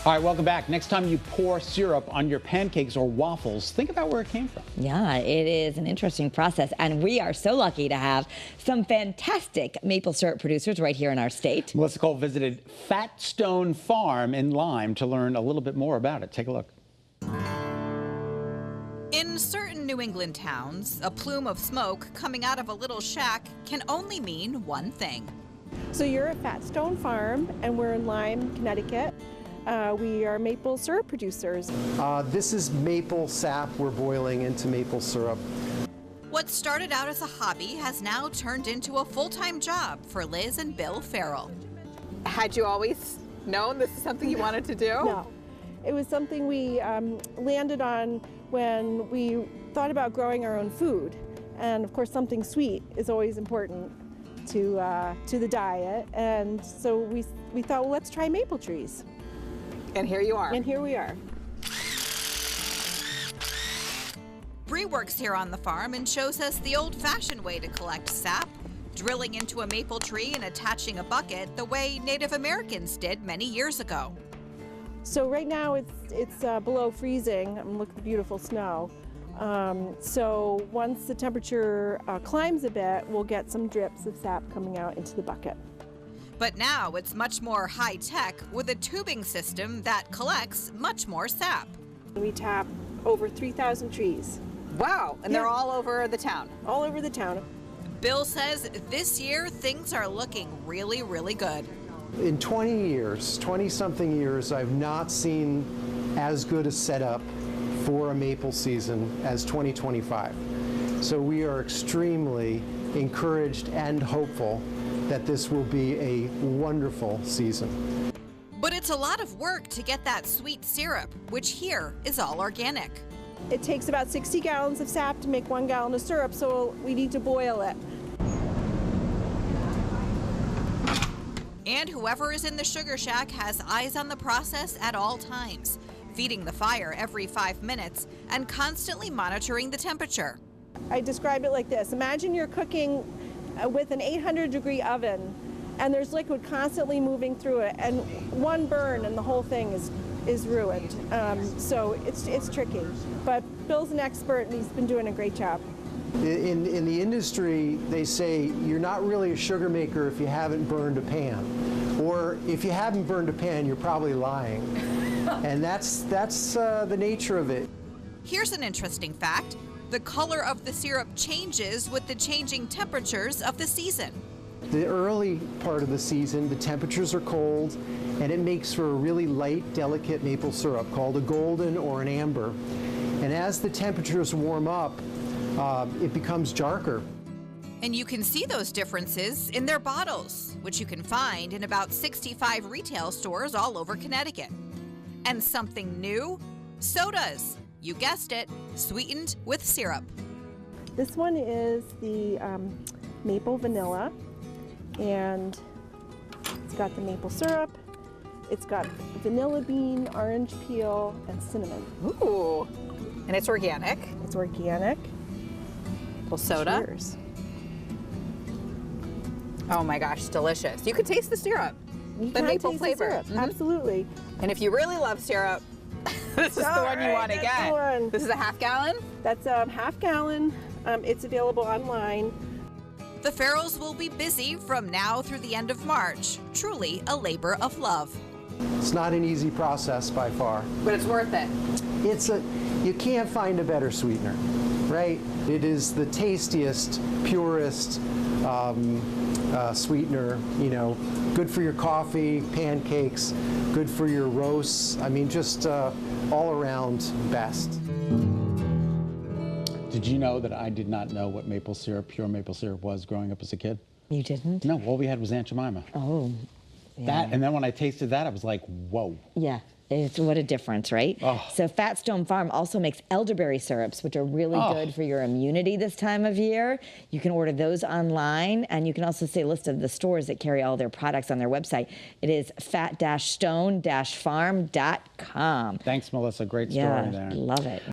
All right, welcome back. Next time you pour syrup on your pancakes or waffles, think about where it came from. Yeah, it is an interesting process, and we are so lucky to have some fantastic maple syrup producers right here in our state. Melissa Cole visited Fat Stone Farm in Lyme to learn a little bit more about it. Take a look. In certain New England towns, a plume of smoke coming out of a little shack can only mean one thing. So you're at Fat Stone Farm, and we're in Lyme, Connecticut. We are maple syrup producers. This is maple sap we're boiling into maple syrup. What started out as a hobby has now turned into a full-time job for Liz and Bill Farrell. Had you always known this is something you wanted to do? No, it was something we landed on when we thought about growing our own food. And of course, something sweet is always important to the diet. And so we thought, well, let's try maple trees. And here you are. And here we are. Bree works here on the farm and shows us the old-fashioned way to collect sap, drilling into a maple tree and attaching a bucket the way Native Americans did many years ago. So right now it's below freezing. Look at the beautiful snow. So once the temperature climbs a bit, we'll get some drips of sap coming out into the bucket. But now it's much more high-tech with a tubing system that collects much more sap. We tap over 3,000 trees. Wow, and they're all over the town. All over the town. Bill says this year things are looking really, really good. In 20-something years, I've not seen as good a setup for a maple season as 2025. So we are extremely encouraged and hopeful that this will be a wonderful season. But it's a lot of work to get that sweet syrup, which here is all organic. It takes about 60 gallons of sap to make 1 gallon of syrup, so we need to boil it. And whoever is in the sugar shack has eyes on the process at all times, feeding the fire every 5 minutes and constantly monitoring the temperature. I describe it like this. Imagine you're cooking with an 800-degree oven, and there's liquid constantly moving through it, and one burn and the whole thing is ruined. So it's tricky. But Bill's an expert, and he's been doing a great job. In the industry, they say you're not really a sugar maker if you haven't burned a pan. Or if you haven't burned a pan, you're probably lying. And that's the nature of it. Here's an interesting fact. The color of the syrup changes with the changing temperatures of the season. The early part of the season, the temperatures are cold, and it makes for a really light, delicate maple syrup called a golden or an amber. And as the temperatures warm up, it becomes darker. And you can see those differences in their bottles, which you can find in about 65 retail stores all over Connecticut. And something new? Sodas. You guessed it, sweetened with syrup. This one is the maple vanilla, and it's got the maple syrup, it's got vanilla bean, orange peel, and cinnamon. Ooh, and it's organic. It's organic. Little soda. Cheers. Oh my gosh, delicious. You can taste the syrup, You the can maple taste flavor. the syrup. Absolutely. And if you really love syrup, this is the one you want to that's get. the one. This is a half gallon? That's a half gallon. It's available online. The Farrells will be busy from now through the end of March. Truly a labor of love. It's not an easy process by far. But it's worth it. You can't find a better sweetener, right? It is the tastiest, purest sweetener, good for your coffee, pancakes, good for your roasts. I mean, just all around best. Did you know that I did not know what maple syrup, pure maple syrup was growing up as a kid? You didn't? No, all we had was Aunt Jemima. Oh, yeah. That, and then when I tasted that, I was like, whoa. Yeah. What a difference, right? Oh. So Fat Stone Farm also makes elderberry syrups, which are really good for your immunity this time of year. You can order those online, and you can also see a list of the stores that carry all their products on their website. It is fat-stone-farm.com. Thanks, Melissa. Great story Yeah, there. love it.